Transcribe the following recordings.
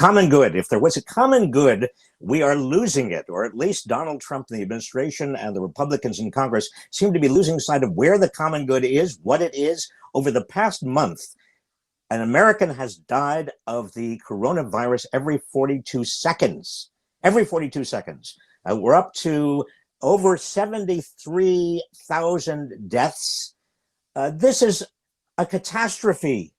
common good. If there was a common good, we are losing it, or at least Donald Trump and the administration and the Republicans in Congress seem to be losing sight of where the common good is, what it is. Over the past month, an American has died of the coronavirus every 42 seconds. Every 42 seconds. We're up to over 73,000 deaths. This is a catastrophe.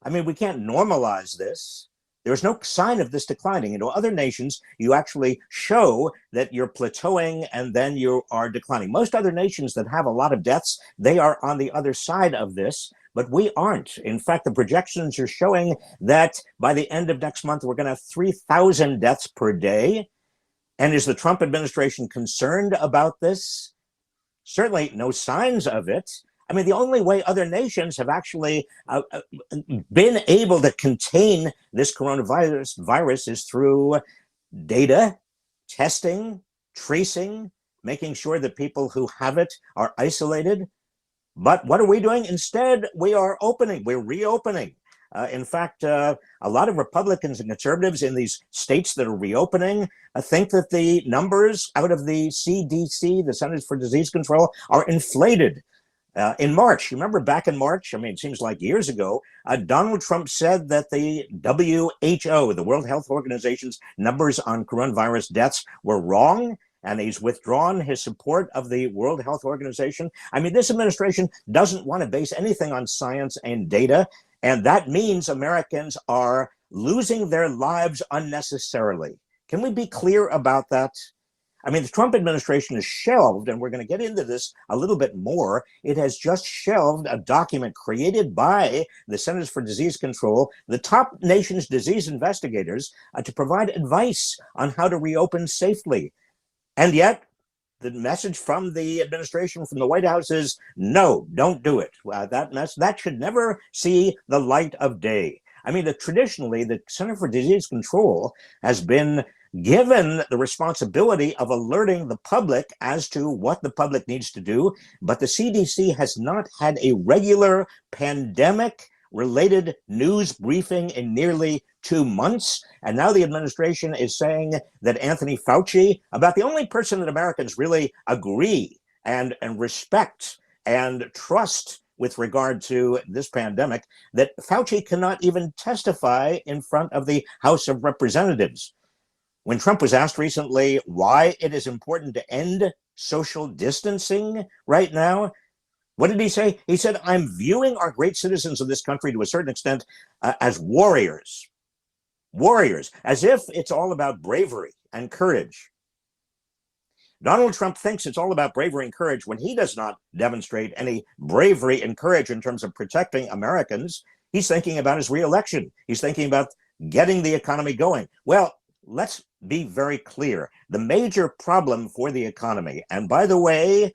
I mean, we can't normalize this. There's no sign of this declining. In other nations, you actually show that you're plateauing and then you are declining. Most other nations that have a lot of deaths, they are on the other side of this, but we aren't. In fact, the projections are showing that by the end of next month, we're going to have 3,000 deaths per day. And is the Trump administration concerned about this? Certainly no signs of it. I mean, the only way other nations have actually been able to contain this coronavirus is through data, testing, tracing, making sure that people who have it are isolated. But what are we doing? Instead, we are opening, we're reopening. In fact, a lot of Republicans and conservatives in these states that are reopening think that the numbers out of the CDC, the Centers for Disease Control, are inflated. In March, you remember back in March, I mean, it seems like years ago, Donald Trump said that the WHO, the World Health Organization's numbers on coronavirus deaths were wrong, and he's withdrawn his support of the World Health Organization. I mean, this administration doesn't want to base anything on science and data, and that means Americans are losing their lives unnecessarily. Can we be clear about that? I mean, the Trump administration has shelved, and we're going to get into this a little bit more, it has just shelved a document created by the Centers for Disease Control, the top nation's disease investigators, to provide advice on how to reopen safely. And yet, the message from the administration, from the White House is, no, don't do it. That should never see the light of day. I mean, traditionally, the Center for Disease Control has been given the responsibility of alerting the public as to what the public needs to do, but the CDC has not had a regular pandemic-related news briefing in nearly 2 months, and now the administration is saying that Anthony Fauci, about the only person that Americans really agree and respect and trust with regard to this pandemic, that Fauci cannot even testify in front of the House of Representatives. When Trump was asked recently why it is important to end social distancing right now, what did he say? He said, I'm viewing our great citizens of this country to a certain extent as warriors. Warriors, as if it's all about bravery and courage. Donald Trump thinks it's all about bravery and courage when he does not demonstrate any bravery and courage in terms of protecting Americans. He's thinking about his reelection. He's thinking about getting the economy going. Well, let's be very clear. The major problem for the economy, and by the way,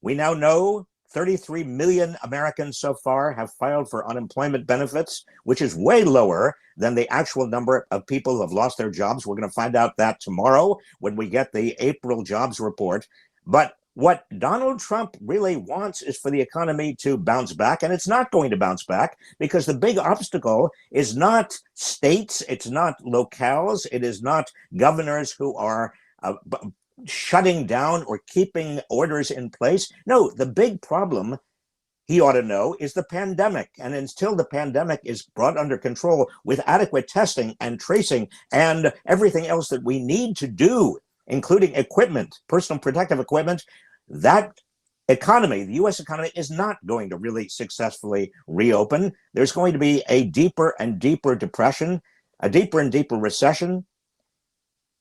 we now know 33 million Americans so far have filed for unemployment benefits, which is way lower than the actual number of people who have lost their jobs. We're going to find out that tomorrow when we get the April jobs report. But what Donald Trump really wants is for the economy to bounce back, and it's not going to bounce back because the big obstacle is not states, it's not locales, it is not governors who are shutting down or keeping orders in place. No, the big problem, he ought to know, is the pandemic. And until the pandemic is brought under control with adequate testing and tracing and everything else that we need to do, including equipment, personal protective equipment, that economy, the U.S. economy, is not going to really successfully reopen. There's going to be a deeper and deeper depression, a deeper and deeper recession.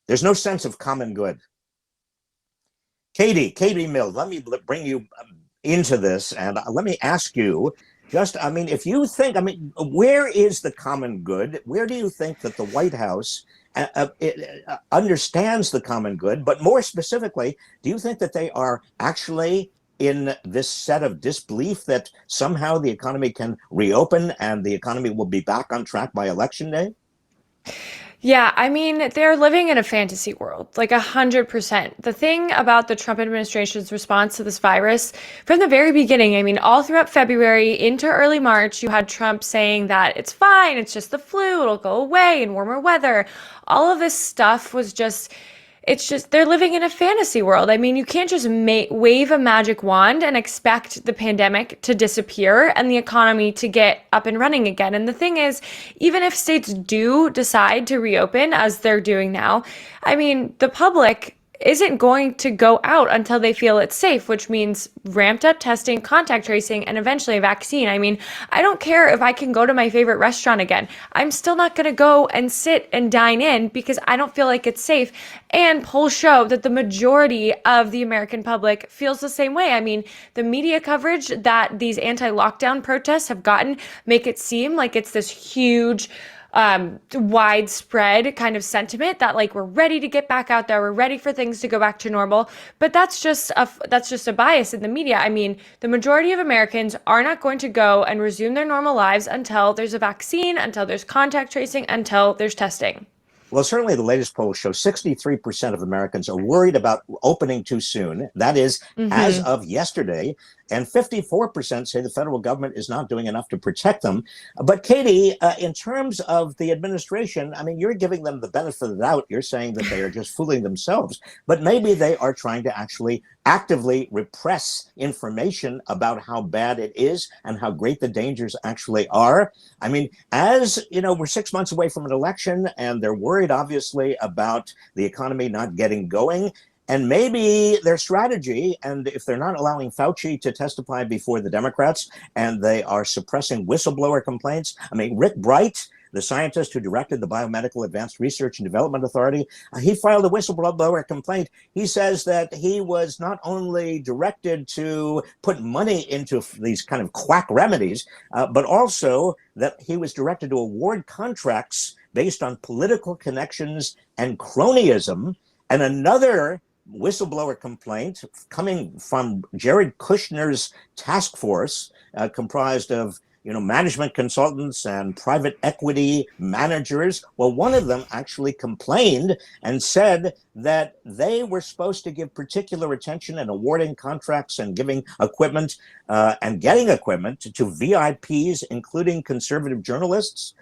There's no sense of common good. Katie Mills, let me bring you into this, and let me ask you, just, I mean, if you think, I mean, where is the common good? Where do you think that the White House understands the common good? But more specifically, do you think that they are actually in this set of disbelief that somehow the economy can reopen and the economy will be back on track by Election Day? Yeah, I mean, they're living in a fantasy world, like 100%. The thing about the Trump administration's response to this virus from the very beginning, I mean, all throughout February into early March, you had Trump saying that it's fine, it's just the flu, it'll go away in warmer weather. All of this stuff was just it's just they're living in a fantasy world. I mean, you can't just wave a magic wand and expect the pandemic to disappear and the economy to get up and running again. And the thing is, even if states do decide to reopen as they're doing now, I mean, the public isn't going to go out until they feel it's safe, which means ramped up testing, contact tracing, and eventually a vaccine. I mean, I don't care if I can go to my favorite restaurant again. I'm still not going to go and sit and dine in because I don't feel like it's safe. And polls show that the majority of the American public feels the same way. I mean, the media coverage that these anti-lockdown protests have gotten make it seem like it's this huge widespread kind of sentiment that like we're ready to get back out there, we're ready for things to go back to normal. But that's just a bias in the media. I mean, the majority of Americans are not going to go and resume their normal lives until there's a vaccine, until there's contact tracing, until there's testing. Well, certainly the latest polls show 63% of Americans are worried about opening too soon. That is, as of yesterday. And 54% say the federal government is not doing enough to protect them. But Katie, in terms of the administration, I mean, you're giving them the benefit of the doubt. You're saying that they are just fooling themselves. But maybe they are trying to actually actively repress information about how bad it is and how great the dangers actually are. I mean, as you know, we're 6 months away from an election, and they're worried, obviously, about the economy not getting going. And maybe their strategy, and if they're not allowing Fauci to testify before the Democrats and they are suppressing whistleblower complaints, I mean, Rick Bright, the scientist who directed the Biomedical Advanced Research and Development Authority, he filed a whistleblower complaint. He says that he was not only directed to put money into these kind of quack remedies, but also that he was directed to award contracts based on political connections and cronyism. And another whistleblower complaint coming from Jared Kushner's task force, comprised of management consultants and private equity managers. Well, one of them actually complained and said that they were supposed to give particular attention in awarding contracts and giving equipment and getting equipment to VIPs, including conservative journalists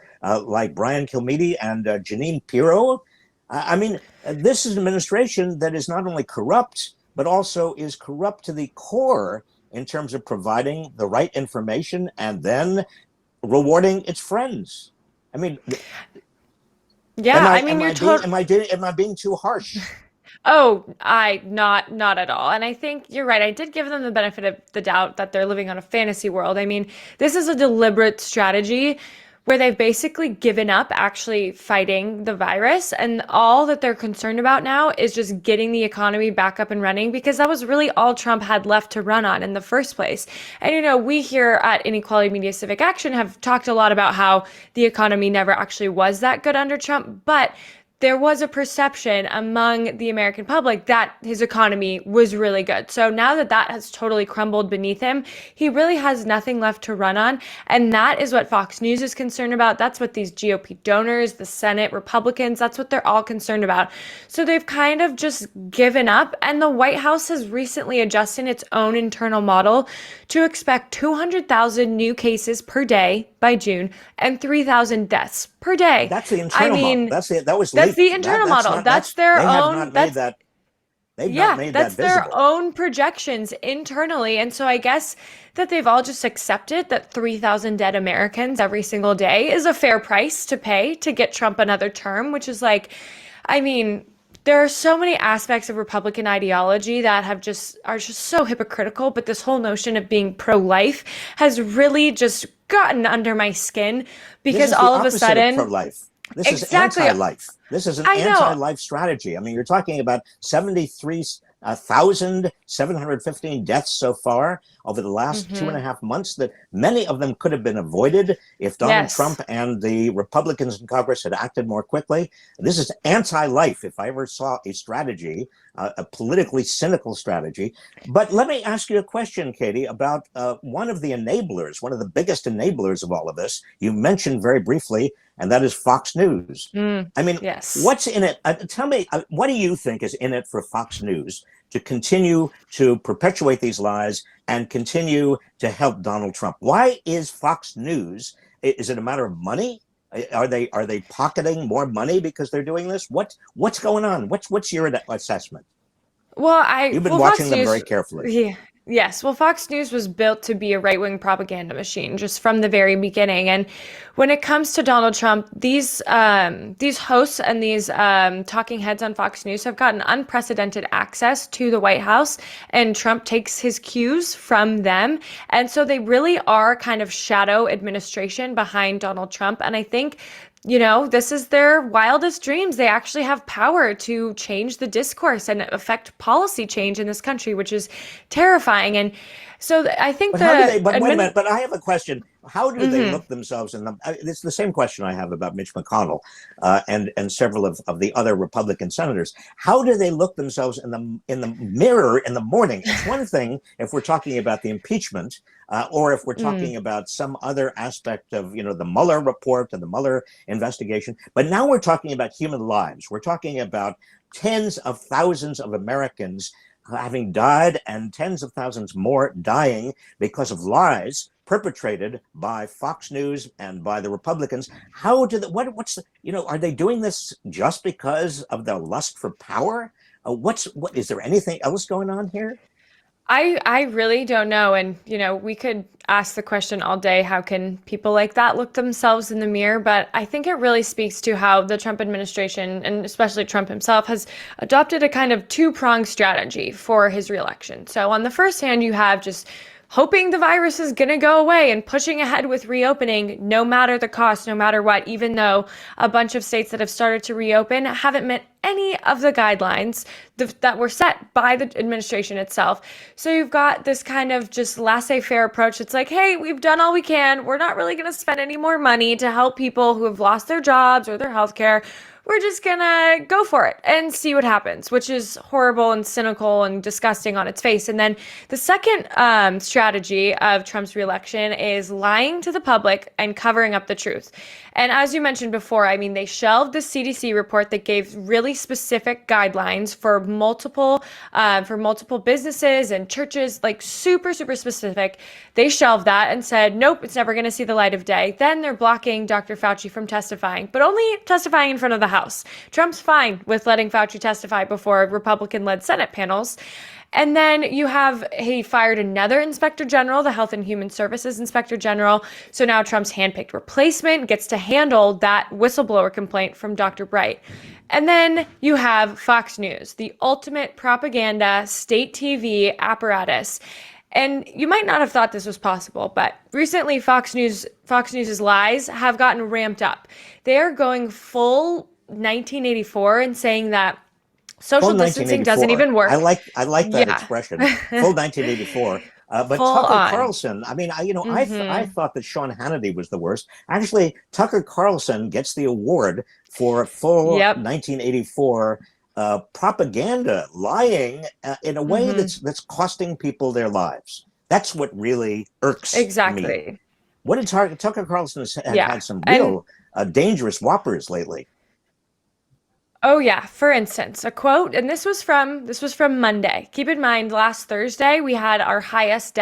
like Brian Kilmeade and Janine Pirro. I mean, this is an administration that is not only corrupt, but also is corrupt to the core in terms of providing the right information and then rewarding its friends. I mean, Yeah, I mean, you're totally. am I being too harsh? Oh, I not at all. And I think you're right. I did give them the benefit of the doubt that they're living on a fantasy world. I mean, this is a deliberate strategy where they've basically given up actually fighting the virus, and all that they're concerned about now is just getting the economy back up and running, because that was really all Trump had left to run on in the first place. And we here at Inequality Media Civic Action have talked a lot about how the economy never actually was that good under Trump, but there was a perception among the American public that his economy was really good. So now that that has totally crumbled beneath him, he really has nothing left to run on. And that is what Fox News is concerned about. That's what these GOP donors, the Senate Republicans, that's what they're all concerned about. So they've kind of just given up. And the White House has recently adjusted its own internal model to expect 200,000 new cases per day by June and 3,000 deaths per day. That's the internal model. That's the internal model. That's their own. They've not made that visible. Their own projections internally. And so I guess that they've all just accepted that 3,000 dead Americans every single day is a fair price to pay to get Trump another term, which is like, I mean, there are so many aspects of Republican ideology that are just so hypocritical, but this whole notion of being pro-life has really just gotten under my skin, because all of a sudden, pro-life. This is anti-life. This is an anti-life strategy. I mean, you're talking about 73,715 deaths so far over the last 2.5 months, that many of them could have been avoided if Donald Trump and the Republicans in Congress had acted more quickly. This is anti-life, if I ever saw a strategy, a politically cynical strategy. But let me ask you a question, Katie, about one of the enablers, one of the biggest enablers of all of this. You mentioned very briefly and that is Fox News. I mean, Yes. what's in it? Tell me, what do you think is in it for Fox News to continue to perpetuate these lies and continue to help Donald Trump? Why is Fox News? Is it a matter of money? Are they pocketing more money because they're doing this? What's going on? What's your assessment? Well, You've been well, watching Fox them News, very carefully. yeah, yes. Well, Fox News was built to be a right-wing propaganda machine just from the very beginning. And when it comes to Donald Trump, these hosts and these talking heads on Fox News have gotten unprecedented access to the White House, and Trump takes his cues from them. And so they really are kind of shadow administration behind Donald Trump. And I think, this is their wildest dreams. They actually have power to change the discourse and affect policy change in this country, which is terrifying. And so I think But how do they? But wait a minute. But I have a question. How do they look themselves in the? It's the same question I have about Mitch McConnell and several of the other Republican senators. How do they look themselves in the mirror in the morning? It's one thing if we're talking about the impeachment, or if we're talking about some other aspect of the Mueller report and the Mueller investigation. But now we're talking about human lives. We're talking about tens of thousands of Americans having died and tens of thousands more dying because of lies perpetrated by Fox News and by the Republicans. How do are they doing this just because of their lust for power? What is there anything else going on here? I really don't know. And, we could ask the question all day, how can people like that look themselves in the mirror? But I think it really speaks to how the Trump administration, and especially Trump himself, has adopted a kind of two-pronged strategy for his reelection. So on the first hand, you have just hoping the virus is going to go away and pushing ahead with reopening no matter the cost, no matter what, even though a bunch of states that have started to reopen haven't met any of the guidelines that were set by the administration itself. So you've got this kind of just laissez-faire approach. It's like, hey, we've done all we can. We're not really going to spend any more money to help people who have lost their jobs or their health care. We're just gonna go for it and see what happens, which is horrible and cynical and disgusting on its face. And then the second strategy of Trump's reelection is lying to the public and covering up the truth. And as you mentioned before, I mean, they shelved the CDC report that gave really specific guidelines for multiple businesses and churches, like super, super specific. They shelved that and said, nope, it's never going to see the light of day. Then they're blocking Dr. Fauci from testifying, but only testifying in front of the House. Trump's fine with letting Fauci testify before Republican-led Senate panels. And then he fired another inspector general, the Health and Human Services inspector general. So now Trump's handpicked replacement gets to handle that whistleblower complaint from Dr. Bright. And then you have Fox News, the ultimate propaganda state TV apparatus. And you might not have thought this was possible, but recently Fox News's lies have gotten ramped up. They're going full 1984 and saying that social distancing doesn't even work. I like that expression. Full 1984. But Full Tucker on. Carlson, I mean, I thought that Sean Hannity was the worst. Actually, Tucker Carlson gets the award for full 1984 propaganda, lying in a way that's costing people their lives. That's what really irks me. What did Tucker Carlson has had some real dangerous whoppers lately. Oh yeah, for instance, a quote, and this was from Monday. Keep in mind, last Thursday we had our highest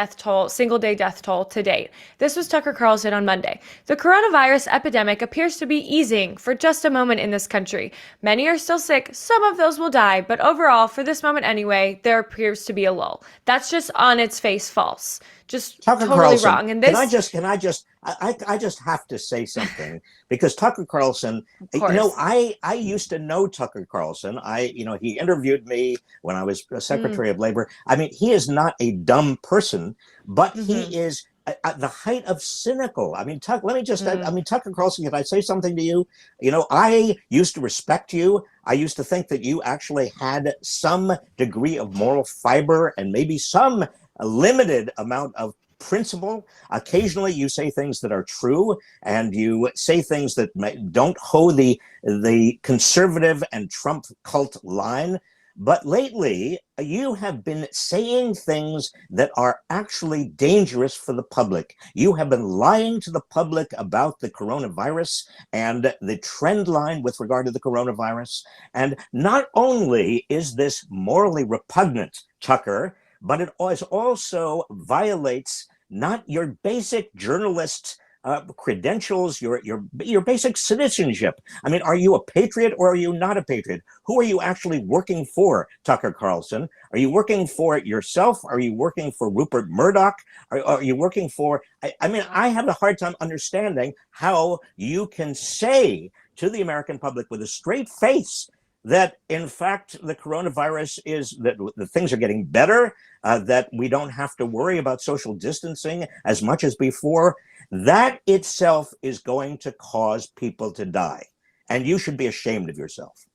single day death toll to date. This was Tucker Carlson on Monday. The coronavirus epidemic appears to be easing for just a moment in this country. Many are still sick, some of those will die, but overall, for this moment anyway, there appears to be a lull. That's just on its face false. Just Tucker totally Carlson, wrong. And this, I just have to say something because Tucker Carlson, I used to know Tucker Carlson. He interviewed me when I was Secretary of Labor. I mean, he is not a dumb person, but he is at the height of cynical. I mean, Tucker Carlson, if I say something to you, I used to respect you. I used to think that you actually had some degree of moral fiber and maybe some a limited amount of principle. Occasionally you say things that are true and you say things that don't hoe the conservative and Trump cult line. But lately, you have been saying things that are actually dangerous for the public. You have been lying to the public about the coronavirus and the trend line with regard to the coronavirus. And not only is this morally repugnant, Tucker, but it also violates not your basic journalist credentials, your basic citizenship. I mean, are you a patriot or are you not a patriot? Who are you actually working for, Tucker Carlson? Are you working for yourself? Are you working for Rupert Murdoch? Are you working for? I mean, I have a hard time understanding how you can say to the American public with a straight face that in fact the coronavirus is that the things are getting better, that we don't have to worry about social distancing as much as before. That itself is going to cause people to die, and you should be ashamed of yourself.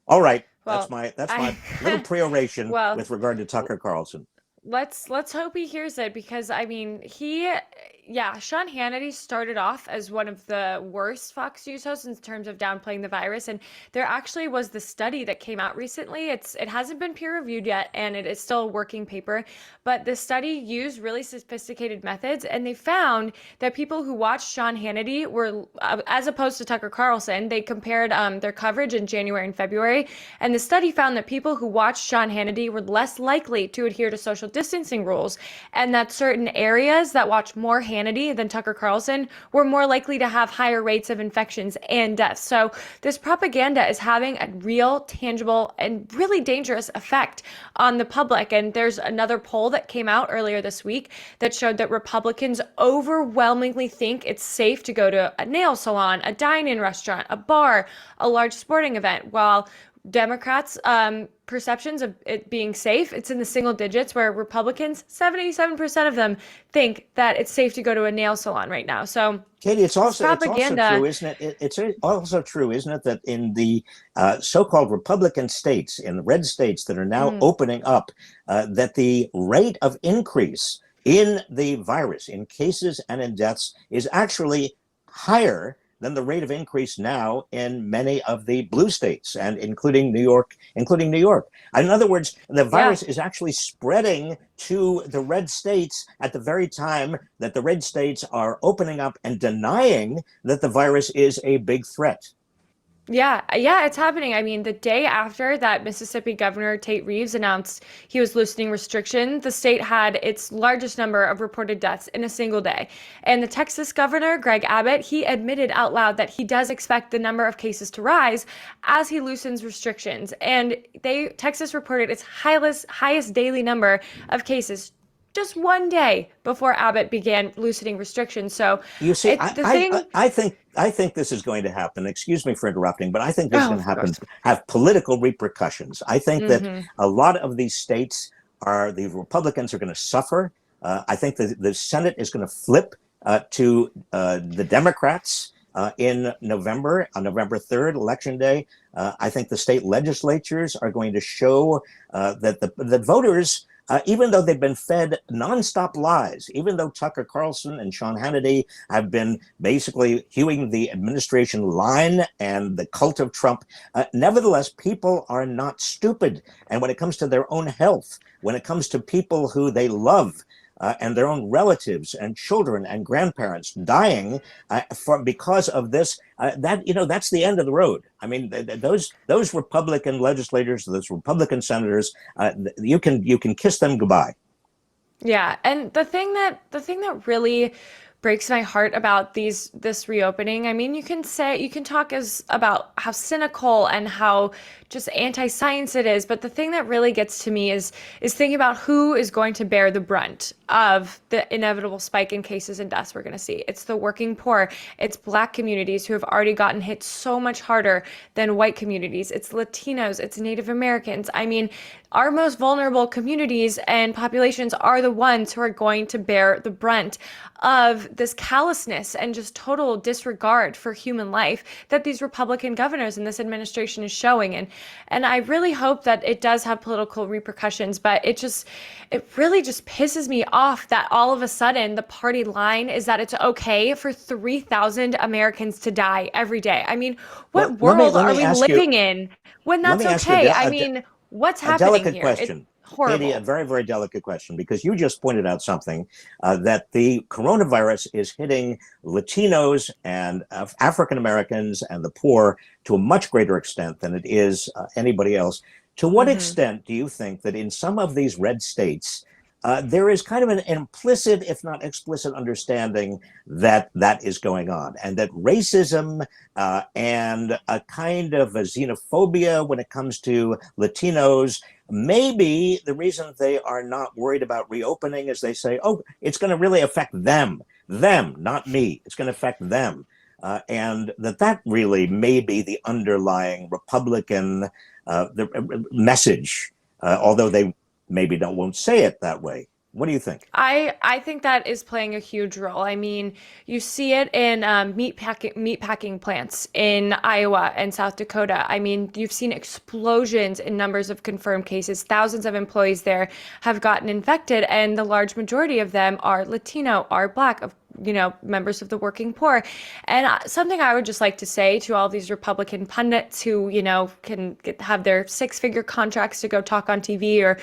All right, Well, that's my little peroration well, with regard to Tucker Carlson. let's hope he hears it, because I mean, Sean Hannity started off as one of the worst Fox News hosts in terms of downplaying the virus. And there actually was the study that came out recently. It hasn't been peer reviewed yet, and it is still a working paper, but the study used really sophisticated methods, and they found that people who watched Sean Hannity were, as opposed to Tucker Carlson, they compared their coverage in January and February, and the study found that people who watched Sean Hannity were less likely to adhere to social distancing rules, and that certain areas that watch more Hannity than Tucker Carlson were more likely to have higher rates of infections and deaths. So this propaganda is having a real, tangible, and really dangerous effect on the public. And there's another poll that came out earlier this week that showed that Republicans overwhelmingly think it's safe to go to a nail salon, a dine-in restaurant, a bar, a large sporting event, while Democrats' perceptions of it being safe, it's in the single digits, where Republicans, 77% of them think that it's safe to go to a nail salon right now. So, Katie, it's also propaganda. true, isn't it? It's also true, isn't it, that in the so-called Republican states, in the red states that are now opening up, that the rate of increase in the virus, in cases and in deaths, is actually higher than the rate of increase now in many of the blue states, and including New York. In other words, the virus is actually spreading to the red states at the very time that the red states are opening up and denying that the virus is a big threat. Yeah, it's happening. I mean, the day after that Mississippi Governor Tate Reeves announced he was loosening restrictions, the state had its largest number of reported deaths in a single day. And the Texas Governor, Greg Abbott, he admitted out loud that he does expect the number of cases to rise as he loosens restrictions. And Texas reported its highest daily number of cases just one day before Abbott began loosening restrictions. So you see, I think this is going to happen. Excuse me for interrupting, but I think this is going to happen, have political repercussions. I think that a lot of these states the Republicans are going to suffer. I think that the Senate is going to flip to the Democrats in November, on November 3rd, Election Day. I think the state legislatures are going to show that the voters, even though they've been fed nonstop lies, even though Tucker Carlson and Sean Hannity have been basically hewing the administration line and the cult of Trump, nevertheless, people are not stupid. And when it comes to their own health, when it comes to people who they love, and their own relatives and children and grandparents dying because of this, that's the end of the road. I mean, those Republican legislators, those Republican senators, you can kiss them goodbye. Yeah, and the thing that really breaks my heart about this reopening, I mean, you can talk about how cynical and how just anti-science it is, but the thing that really gets to me is thinking about who is going to bear the brunt of the inevitable spike in cases and deaths we're going to see. It's the working poor, it's Black communities who have already gotten hit so much harder than white communities, it's Latinos, it's Native Americans. I mean, our most vulnerable communities and populations are the ones who are going to bear the brunt of this callousness and just total disregard for human life that these Republican governors and this administration is showing. And I really hope that it does have political repercussions, but it really just pisses me off that all of a sudden the party line is that it's okay for 3,000 Americans to die every day. I mean, what world are we living in when that's okay? I mean, What's A happening delicate here? It's question. Katie, a horrible. very, very delicate question, because you just pointed out something that the coronavirus is hitting Latinos and African Americans and the poor to a much greater extent than it is anybody else. To what Hmm. extent do you think that in some of these red states, there is kind of an implicit, if not explicit, understanding that that is going on, and that racism and a kind of a xenophobia when it comes to Latinos, maybe the reason they are not worried about reopening is they say, oh, it's going to really affect them, not me. It's going to affect them. And that really may be the underlying Republican message, although they maybe won't say it that way. What do you think? I think that is playing a huge role. I mean, you see it in meat packing plants in Iowa and South Dakota. I mean, you've seen explosions in numbers of confirmed cases. Thousands of employees there have gotten infected, and the large majority of them are Latino, are Black, of members of the working poor. And something I would just like to say to all these Republican pundits who, have their six-figure contracts to go talk on TV, or,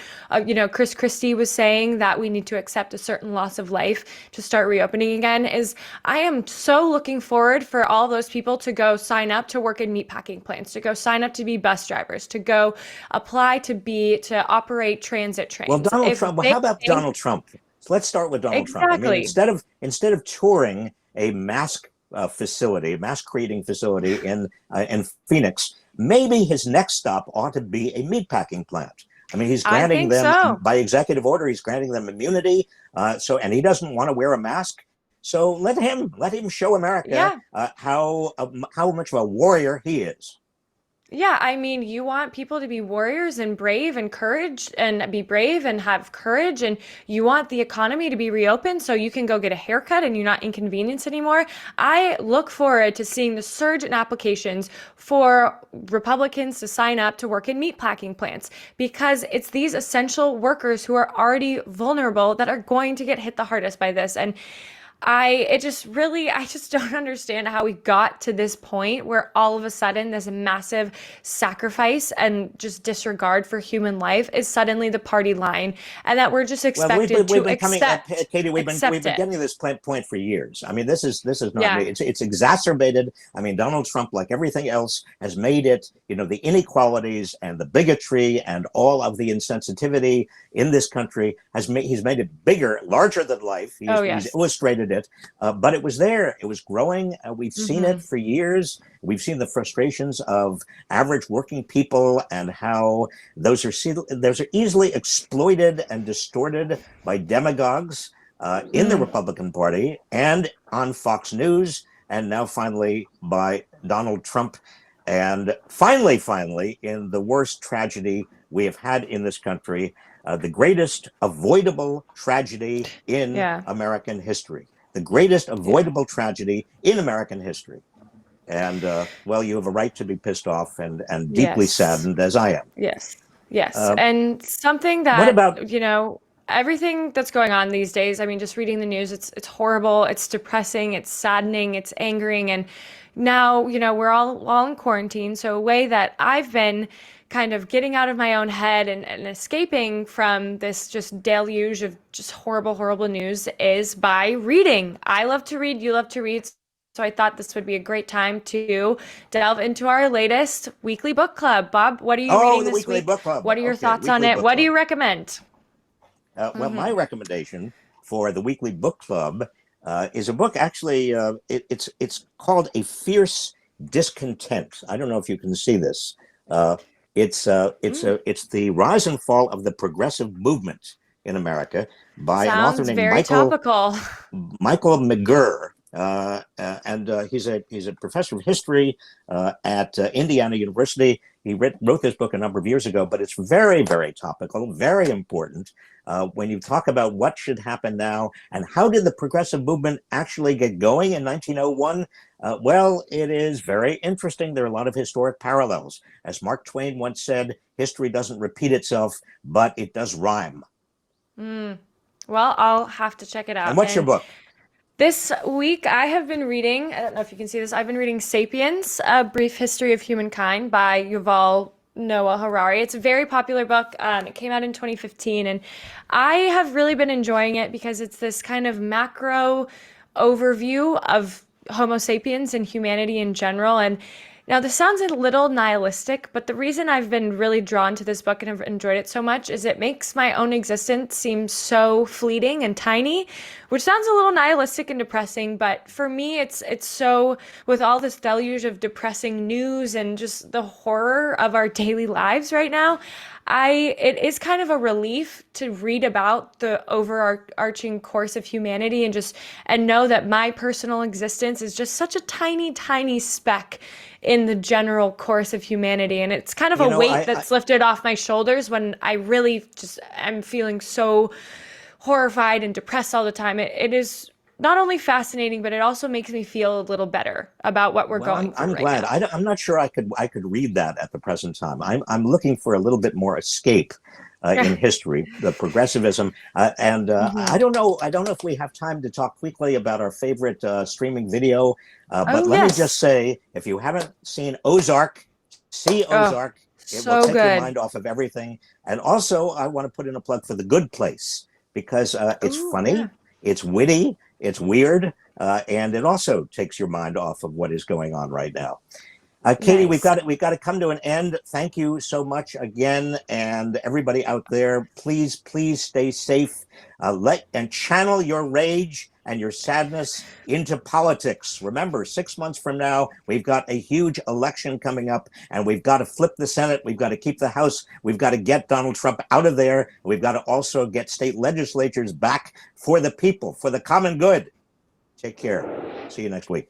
Chris Christie was saying that we need to accept a certain loss of life to start reopening again, is I am so looking forward for all those people to go sign up to work in meatpacking plants, to go sign up to be bus drivers, to go apply to operate transit Well, trains. Donald If Trump. Well, they how about think Donald Trump? So let's start with Donald Trump. I mean, exactly. instead of touring a mask facility, mask creating facility in Phoenix, maybe his next stop ought to be a meatpacking plant. I mean, he's I granting think them so. by executive order. He's granting them immunity. And he doesn't want to wear a mask. So let him show America Yeah. how much of a warrior he is. Yeah, I mean, you want people to be warriors and brave and courage and be brave and have courage, and you want the economy to be reopened so you can go get a haircut and you're not inconvenienced anymore. I look forward to seeing the surge in applications for Republicans to sign up to work in meatpacking plants, because it's these essential workers who are already vulnerable that are going to get hit the hardest by this. And I just don't understand how we got to this point where all of a sudden this massive sacrifice and just disregard for human life is suddenly the party line, and that we're just Well, expected we've to been coming, Katie. We've accept been it. getting to this point for years. I mean, this is not new. Yeah. It's exacerbated. I mean, Donald Trump, like everything else, has made it. The inequalities and the bigotry and all of the insensitivity in this country he's made it bigger, larger than life. Oh, He's yes. illustrated it, but it was there. It was growing. We've seen Hmm. it for years. We've seen the frustrations of average working people and how those are easily exploited and distorted by demagogues in the Mm. Republican Party and on Fox News, and now finally by Donald Trump. And finally, in the worst tragedy we have had in this country, the greatest avoidable tragedy in Yeah. American history. The greatest Yeah. avoidable tragedy in American history. And well, you have a right to be pissed off and deeply Yes. saddened, as I am. Yes. Yes. Uh, And something what that, about everything that's going on these days, I mean, just reading the news, it's horrible, it's depressing, it's saddening, it's angering. And now, we're all in quarantine. So a way that I've been kind of getting out of my own head and escaping from this just deluge of just horrible, horrible news is by reading. I love to read, you love to read. So I thought this would be a great time to delve into our latest weekly book club. Bob, what are you Oh, reading the this weekly week? book club? What are your Okay, thoughts on weekly it? book What do club. you recommend? Well, my Hmm. recommendation for the weekly book club is a book. Actually, it's called A Fierce Discontent. I don't know if you can see this. Uh, Mm. it's the rise and fall of the progressive movement in America by an author Sounds named very topical. Michael McGurr, and he's a professor of history at Indiana University. He wrote this book a number of years ago, but it's very, very topical, very important when you talk about what should happen now and how did the progressive movement actually get going in 1901. Well, it is very interesting. There are a lot of historic parallels. As Mark Twain once said, history doesn't repeat itself, but it does rhyme. Mm. Well, I'll have to check it And out. what's your And book? this week I have been reading, I don't know if you can see this, I've been reading Sapiens, A Brief History of Humankind by Yuval Noah Harari. It's a very popular book. It came out in 2015, and I have really been enjoying it because it's this kind of macro overview of Homo sapiens and humanity in general. And now this sounds a little nihilistic, but the reason I've been really drawn to this book and have enjoyed it so much is it makes my own existence seem so fleeting and tiny, which sounds a little nihilistic and depressing, but for me it's so, with all this deluge of depressing news and just the horror of our daily lives right now, it is kind of a relief to read about the overarching course of humanity and know that my personal existence is just such a tiny, tiny speck in the general course of humanity. And it's kind of You a know, weight that's lifted off my shoulders when I really just am feeling so horrified and depressed all the time. It is not only fascinating, but it also makes me feel a little better about what we're well, going through I'm right glad. now. I'm not sure I could read that at the present time. I'm looking for a little bit more escape in history, the progressivism, and Mhm. I don't know if we have time to talk quickly about our favorite streaming video, but Oh, let me just yes. say, if you haven't seen Ozark, see Oh, Ozark. It will so take your good. mind off of everything. And also, I want to put in a plug for The Good Place because it's Oh, yeah. funny, it's witty, it's weird, and it also takes your mind off of what is going on right now. Katie, Nice. we've got to come to an end. Thank you so much again, and everybody out there, please stay safe. Let and channel your rage and your sadness into politics. Remember, 6 months from now, we've got a huge election coming up, and we've got to flip the Senate. We've got to keep the House. We've got to get Donald Trump out of there. We've got to also get state legislatures back for the people, for the common good. Take care. See you next week.